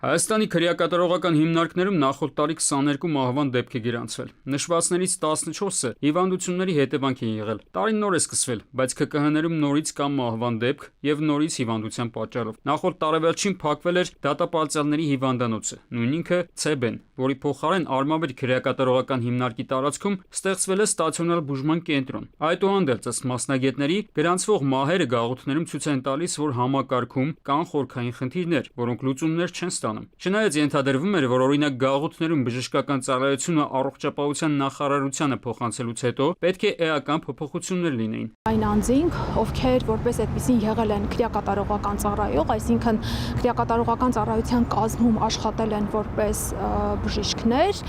Հայաստանի քրեակատարողական հիմնարկներում նախորդ տարի 22 մահվան դեպք է գրանցվել։ Նշվածներից 14-ը հիվանդությունների հետևանք են եղել։ Տարին նոր է սկսվել, բայց ԿԿՀ-ներում նորից կա մահվան դեպք եւ նորից հիվանդության պատճառով։ Նախորդ տարեվերջին փակվել էր դատապարտյալների հիվանդանոցը, նույն ինքը ՑԲ-ն, որի փոխարեն Արմավիր քրեակատարողական հիմնարկի տարածքում ստեղծվել է ստացիոնար բուժման կենտրոն։ Այդուհանդերձ, ըստ մասնագետների, գրանցվող մահերը գաղութներում ցույց են տալիս, որ համակարգում կան խորքային խնդիրներ, որոնք լուծումներ չեն ստանում։ Չնայած ենթադրվում էր, որ օրինակ գաղութներում բժշկական ծառայությունը առողջապահության նախարարությանը փոխանցելուց հետո պետք է էական փոփոխություններ լինեին։ Այն անձինք, ովքեր որպես այդպեսին եղել են քրեակատարողական ծառայող, այսինքն քրեակատարողական ծառայության կազմում աշխատել են որպես բժիշկներ,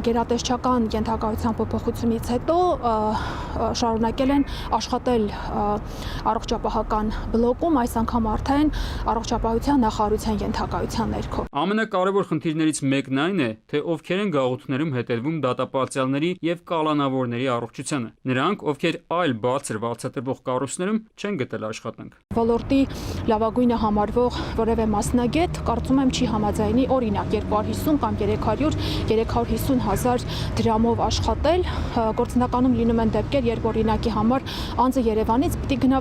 գերատեսչական ենթակայության փոփոխությունից հետո շարունակել են աշխատել առողջապահական բլոկում, այս անգամ արդեն առողջապահության նախարարության ենթակայության ներքո։ Ամենակարևոր խնդիրներից մեկն այն է, թե ովքեր են գաղութներում հետևում դատապարտյալների եւ կալանավորների առողջությանը։ Նրանք, ովքեր այլ բարձր վարձատրվող կառույցներում չեն գտել աշխատանք։ Ոլորտի լավագույնը համարվող որևէ մասնագետ, կարծում եմ, չի համաձայնի օրինակ 250 կամ 300-350 հազար դրամով աշխատել։ Գործնականում լինում են դեպքեր, երբ օրինակի համար անձը Երևանից պիտի գնա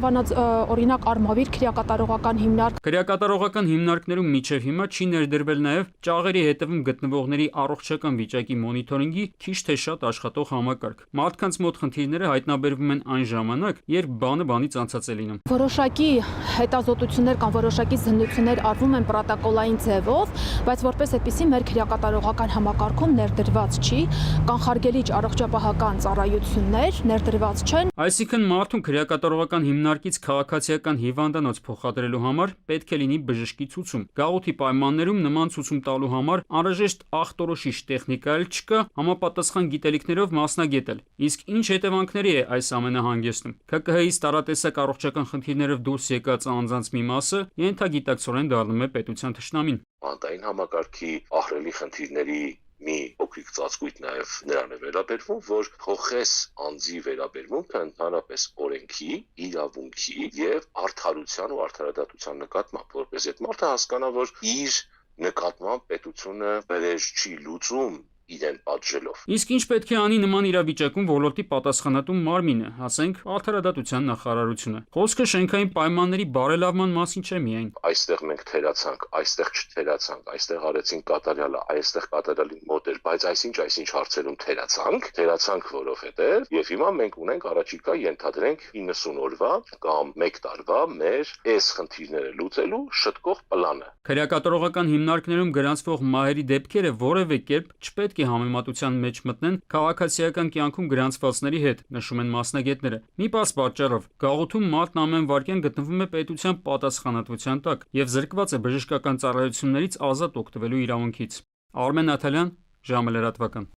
օրինակ Արմավիր քրեակատարողական հիմնարկ։ Քրեակատարողական հիմնարկներում մինչև հիմա չի ներդրվել նաև ճաղերի հետևում գտնվողների առողջական վիճակի մոնիթորինգի քիչ թե շատ աշխատող համակարգ։ Մարդկանց մոտ խնդիրները հայտնաբերվում են այն ժամանակ, երբ բանը բանից անցած է լինում։ Որոշակի հետազոտություններ կամ որոշակի զննություններ արվում են պրոտոկոլային ձևով, բայց որպես այդպիսի մեր քրեակատարողական համակարգում ներդրված չի, կանխարգելիչ առողջապահական ծառայություններ ներդրված չեն։ Այսինքն մարդուն քրեակատարողական հիմնարկից քաղաքացիական հիվանդանոց փոխադրելու համար պետք է լինի բժշկի ցուցում։ Գաղութի պայմաններում նման ցուցում տալու համար անհրաժեշտ ախտորոշիչ տեխնիկա էլ չկա, համապատասխան գիտելիքներով մասնագետ էլ։ Իսկ ինչ հետևանքների է այս ամենը հանգեցնում։ ԿԿՀ-ից տարատեսակ առողջական խնդիրներով դուրս եկած անձանց մի մասը ենթագիտակցորեն դառնում է պետության թշնամին։ Բանտային համակարգի ահռելի խնդիրների մի փոքրիկ ծածկույթ նաև նրան է վերաբերվում, որ փոխես անձի վերաբերմունքը ընդհանրապես օրենքի, իրավունքի եւ արդարության ու արդարադատության նկատմամբ, որպես այդ մարդը հասկանա, որ իր նկատմամբ պետությունը վերջ չի լուծում իրեն պատժելով։ Իսկ ինչ պետք է անի նման իրավիճակում ոլորտի պատասխանատու մարմինը, ասենք արդարադատության նախարարությունը։ Խոսքը շենքային պայմանների բարելավման մասին չէ միայն։ Այստեղ մենք թերացանք, այստեղ չթերացանք, այստեղ արեցին կատարյալը, այստեղ կատարյալին մոտ էր, բայց այսինչ հարցերում թերացանք, որովհետև եւ հիմա մենք ունենք առաջիկա ենթադրենք 90 օրվա կամ 1 տարվա մեր այս խնդիրները լուծելու շտկող պլանը։ Քրեակատարողական հիմնարկներում գրանցվող մահերի դեպքերը որևէ կերպ չպետք է համեմատության մեջ մտնեն քաղաքացիական կյանքում գրանցվածների հետ, նշում են մասնագետները։ Մի պարզ պատճառով գաղութում մարդն ամեն վայրկյան գտնվում է պետության պատասխանատվության տակ եւ զրկված է բժշկական ծառայություններից ազատ օգտվելու իրավունքից։ Արմեն Աթալյան, ժամը լրատվական։